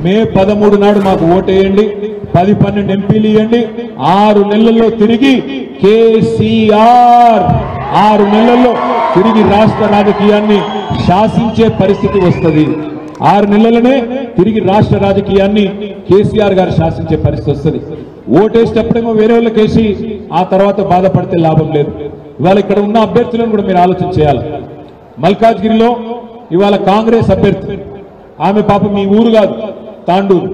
మే 13 నాడు మాకు ఓటేయండి, 10-12 ఎంపీలు ఇవ్వండి, 6 నెలల్లో తిరిగి కేసీఆర్ 6 నెలల్లో తిరిగి రాష్ట్ర రాజకీయాన్ని శాసించే పరిస్థితి వస్తుంది. 6 నెలలనే తిరిగి రాష్ట్ర రాజకీయాన్ని కేసీఆర్ గారు శాసించే పరిస్థితి వస్తుంది. ఓటేసేటప్పుడేమో వేరే వాళ్ళకి వేసి ఆ తర్వాత బాధపడితే లాభం లేదు. ఇవాళ ఇక్కడ ఉన్న అభ్యర్థులను కూడా మీరు ఆలోచన చేయాలి. మల్కాజ్గిరిలో ఇవాళ కాంగ్రెస్ అభ్యర్థి, ఆమె పాప మీ ఊరు కాదు, తాండూరు.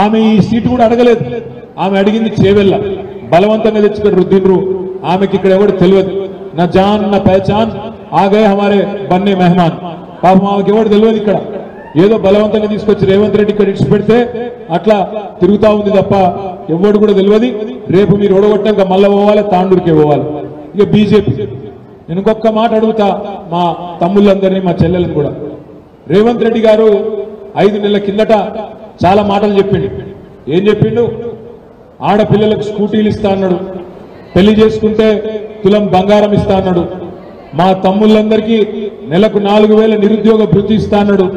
ఆమె ఈ సీటు కూడా అడగలేదు. ఆమె అడిగింది చేవెళ్ళ. బలవంతంగా తెచ్చుకొని రుద్దిండ్రు. ఆమెకి ఇక్కడ ఎవరు తెలియదు. నా జాన్ నా పహచాన్ ఆగే హమారే బన్నే మెహమాన్. పాపం ఆమెకి ఎవరు తెలియదు. ఇక్కడ ఏదో బలవంతంగా తీసుకొచ్చి రేవంత్ రెడ్డి ఇక్కడ ఇచ్చి పెడితే అట్లా తిరుగుతా ఉంది తప్ప ఎవడు కూడా తెలియదు. రేపు మీరు ఓడగొట్టాక మళ్ళా పోవాలి, తాండూరుకే పోవాలి. ఇక బీజేపీ, నేను ఇంకొక మాట అడుగుతా మా తమ్ముళ్ళందరినీ, మా చెల్లెలను కూడా. రేవంత్ రెడ్డి గారు 5 నెలల కిందట చాలా మాటలు చెప్పిండు. ఏం చెప్పిండు? ఆడపిల్లలకు స్కూటీలు ఇస్తా అన్నాడు, పెళ్లి చేసుకుంటే తులం బంగారం ఇస్తా అన్నాడు, మా తమ్ముళ్ళందరికీ నెలకు 4,000 నిరుద్యోగ భృతి ఇస్తా అన్నాడు,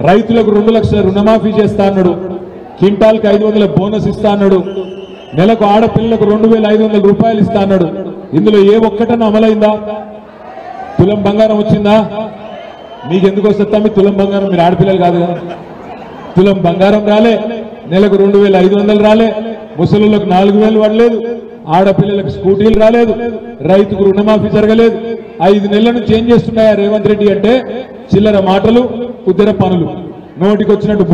రైతులకు 2 లక్షల రుణమాఫీ చేస్తా అన్నాడు, క్వింటాల్కి 500 బోనస్ ఇస్తా అన్నాడు, నెలకు ఆడపిల్లలకు 2,500 రూపాయలు ఇస్తా అన్నాడు. ఇందులో ఏ ఒక్కటన్నా అమలైందా? తులం బంగారం వచ్చిందా? మీకెందుకు వస్తుందా మీ తులం బంగారం? మీరు ఆడపిల్లలు కాదు కదా. తులం బంగారం రాలే, నెలకు 2,500 రాలే, ముసలులకు 4,000 పడలేదు, ఆడపిల్లలకు స్కూటీలు రాలేదు, రైతుకు రుణమాఫీ జరగలేదు. 5 నెలల నుంచి ఏం చేస్తున్నాయా రేవంత్ రెడ్డి అంటే చిల్లర మాటలు, కుద్దర పనులు, నోటికి వచ్చినట్టు